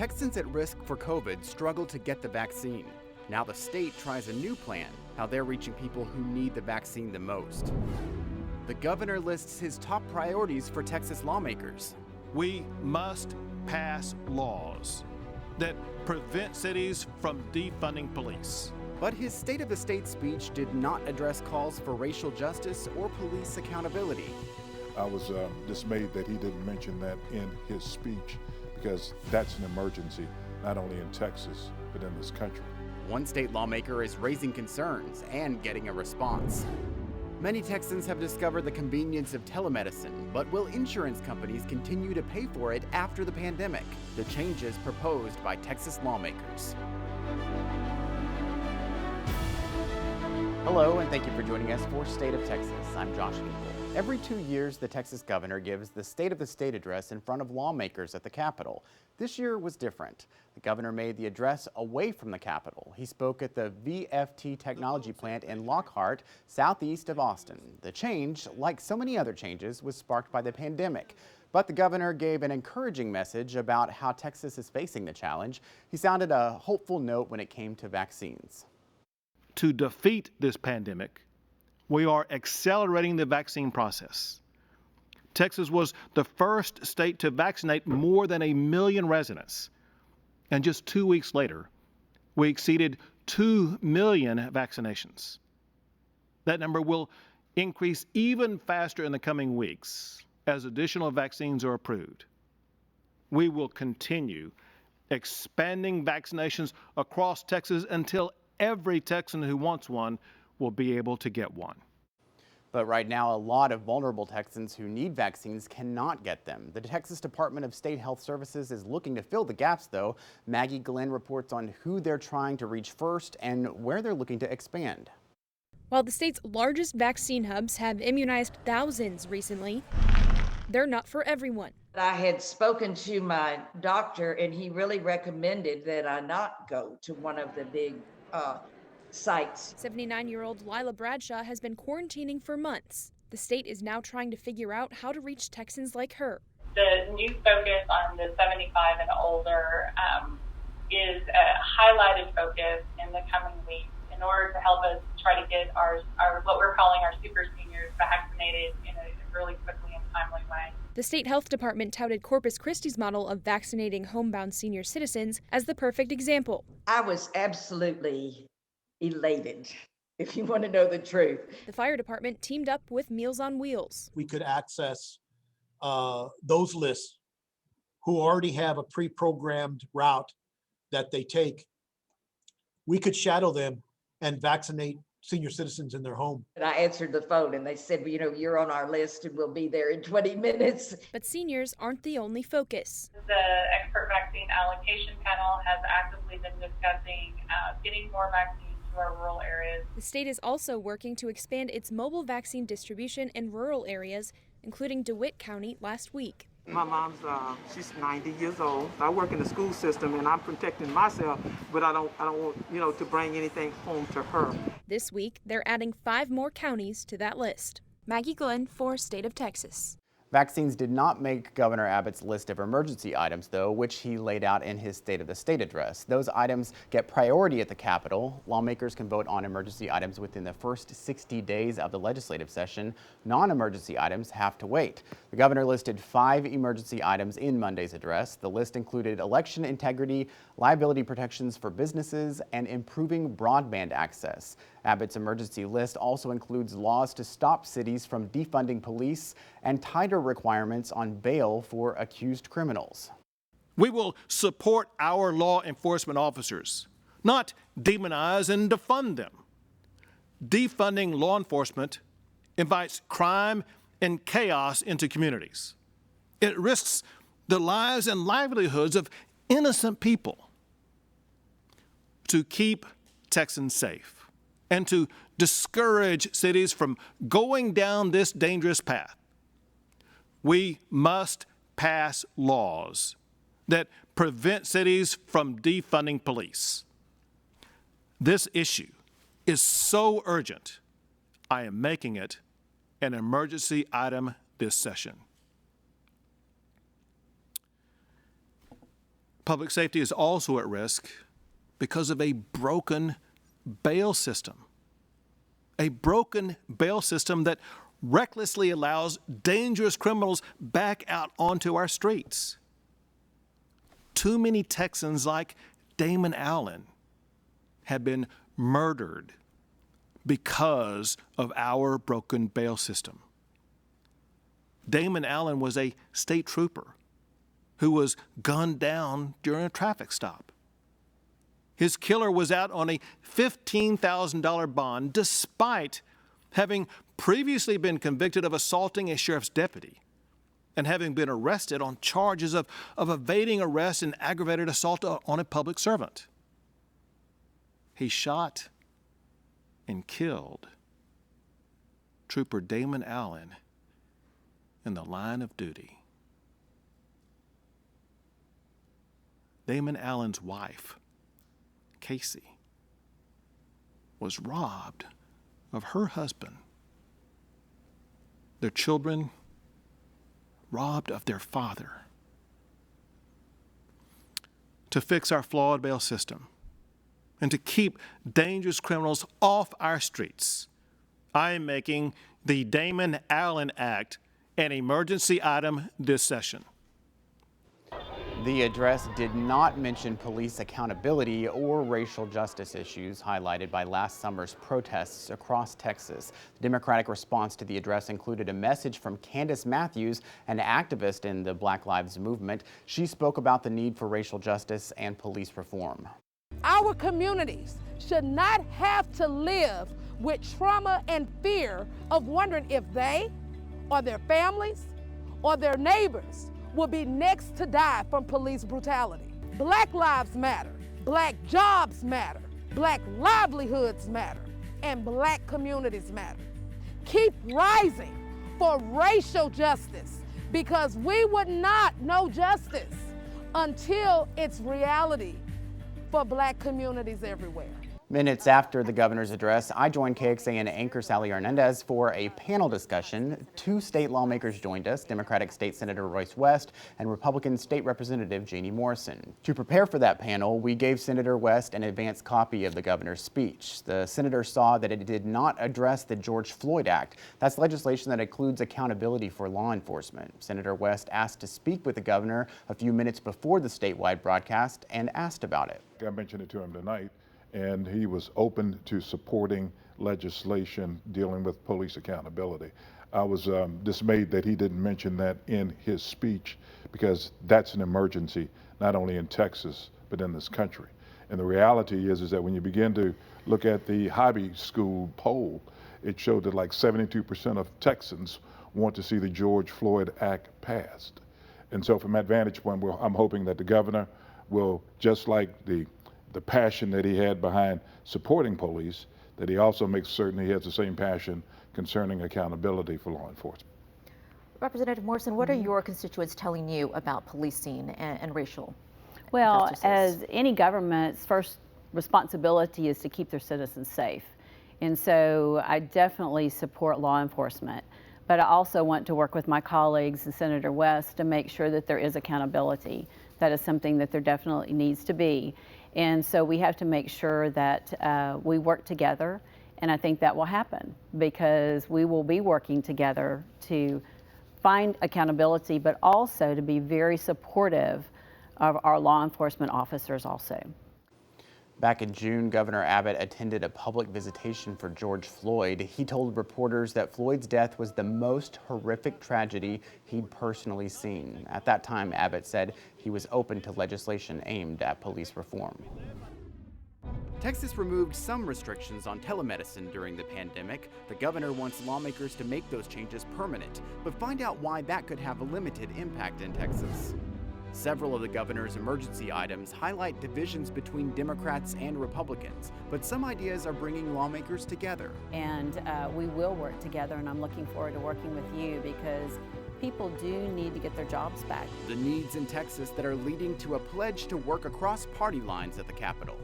Texans at risk for COVID struggle to get the vaccine. Now the state tries a new plan, how they're reaching people who need the vaccine the most. The governor lists his top priorities for Texas lawmakers. We must pass laws that prevent cities from defunding police. But his State of the State speech did not address calls for racial justice or police accountability. I was dismayed that he didn't mention that in his speech, because that's an emergency, not only in Texas, but in this country. One state lawmaker is raising concerns and getting a response. Many Texans have discovered the convenience of telemedicine, but will insurance companies continue to pay for it after the pandemic? The changes proposed by Texas lawmakers. Hello, and thank you for joining us for State of Texas. I'm Josh Hinkle. Every 2 years, the Texas governor gives the State of the State address in front of lawmakers at the Capitol. This year was different. The governor made the address away from the Capitol. He spoke at the VFT technology plant in Lockhart, southeast of Austin. The change, like so many other changes, was sparked by the pandemic. But the governor gave an encouraging message about how Texas is facing the challenge. He sounded a hopeful note when it came to vaccines. To defeat this pandemic, we are accelerating the vaccine process. Texas was the first state to vaccinate more than 1 million residents. And just 2 weeks later, we exceeded 2 million vaccinations. That number will increase even faster in the coming weeks as additional vaccines are approved. We will continue expanding vaccinations across Texas until every Texan who wants one will be able to get one. But right now, a lot of vulnerable Texans who need vaccines cannot get them. The Texas Department of State Health Services is looking to fill the gaps, though. Maggie Glynn reports on who they're trying to reach first and where they're looking to expand. While the state's largest vaccine hubs have immunized thousands recently, they're not for everyone. I had spoken to my doctor, and he really recommended that I not go to one of the big sites. 79-year-old Lila Bradshaw has been quarantining for months. The state is now trying to figure out how to reach Texans like her. The new focus on the 75 and older is a highlighted focus in the coming weeks in order to help us try to get our what we're calling our super seniors vaccinated in a really quickly and timely way. The state health department touted Corpus Christi's model of vaccinating homebound senior citizens as the perfect example. I was absolutely elated, if you want to know the truth. The fire department teamed up with Meals on Wheels. We could access those lists who already have a pre-programmed route that they take. We could shadow them and vaccinate senior citizens in their home. And I answered the phone and they said, well, you know, you're on our list and we'll be there in 20 minutes. But seniors aren't the only focus. The expert vaccine allocation panel has actively been discussing getting more vaccines to our rural areas. The state is also working to expand its mobile vaccine distribution in rural areas, including DeWitt County last week. My mom's, she's 90 years old. I work in the school system and I'm protecting myself, but I don't want, to bring anything home to her. This week, they're adding 5 more counties to that list. Maggie Glynn for State of Texas. Vaccines did not make Governor Abbott's list of emergency items, though, which he laid out in his State of the State address. Those items get priority at the Capitol. Lawmakers can vote on emergency items within the first 60 days of the legislative session. Non-emergency items have to wait. The governor listed 5 emergency items in Monday's address. The list included election integrity, liability protections for businesses, and improving broadband access. Abbott's emergency list also includes laws to stop cities from defunding police and tighter requirements on bail for accused criminals. We will support our law enforcement officers, not demonize and defund them. Defunding law enforcement invites crime and chaos into communities. It risks the lives and livelihoods of innocent people. To keep Texans safe and to discourage cities from going down this dangerous path, we must pass laws that prevent cities from defunding police. This issue is so urgent, I am making it an emergency item this session. Public safety is also at risk because of a broken bail system. A broken bail system that recklessly allows dangerous criminals back out onto our streets. Too many Texans like Damon Allen have been murdered because of our broken bail system. Damon Allen was a state trooper who was gunned down during a traffic stop. His killer was out on a $15,000 bond despite having previously been convicted of assaulting a sheriff's deputy and having been arrested on charges of evading arrest and aggravated assault on a public servant. He shot and killed Trooper Damon Allen in the line of duty. Damon Allen's wife, Casey, was robbed of her husband. Their children robbed of their father. To fix our flawed bail system and to keep dangerous criminals off our streets, I am making the Damon Allen Act an emergency item this session. The address did not mention police accountability or racial justice issues highlighted by last summer's protests across Texas. The Democratic response to the address included a message from Candace Matthews, an activist in the Black Lives Movement. She spoke about the need for racial justice and police reform. Our communities should not have to live with trauma and fear of wondering if they or their families or their neighbors will be next to die from police brutality. Black lives matter, Black jobs matter, Black livelihoods matter, and Black communities matter. Keep rising for racial justice, because we would not know justice until it's reality for Black communities everywhere. Minutes after the governor's address, I joined KXAN anchor Sally Hernandez for a panel discussion. Two state lawmakers joined us, Democratic State Senator Royce West and Republican State Representative Jeannie Morrison. To prepare for that panel, we gave Senator West an advance copy of the governor's speech. The senator saw that it did not address the George Floyd Act. That's legislation that includes accountability for law enforcement. Senator West asked to speak with the governor a few minutes before the statewide broadcast and asked about it. I mentioned it to him tonight, and he was open to supporting legislation dealing with police accountability. I was dismayed that he didn't mention that in his speech, because that's an emergency, not only in Texas, but in this country. And the reality is that when you begin to look at the hobby school poll, it showed that like 72% of Texans want to see the George Floyd Act passed. And so from that vantage point, I'm hoping that the governor will, just like the passion that he had behind supporting police, that he also makes certain he has the same passion concerning accountability for law enforcement. Representative Morrison, what are your constituents telling you about policing and racial Well, injustices? as any government's first responsibility is to keep their citizens safe. And so I definitely support law enforcement, but I also want to work with my colleagues and Senator West to make sure that there is accountability. That is something that there definitely needs to be. And so we have to make sure that we work together, and I think that will happen because we will be working together to find accountability, but also to be very supportive of our law enforcement officers also. Back in June, Governor Abbott attended a public visitation for George Floyd. He told reporters that Floyd's death was the most horrific tragedy he'd personally seen. At that time, Abbott said he was open to legislation aimed at police reform. Texas removed some restrictions on telemedicine during the pandemic. The governor wants lawmakers to make those changes permanent, but find out why that could have a limited impact in Texas. Several of the governor's emergency items highlight divisions between Democrats and Republicans, but some ideas are bringing lawmakers together. And we will work together, and I'm looking forward to working with you because people do need to get their jobs back. The needs in Texas that are leading to a pledge to work across party lines at the Capitol.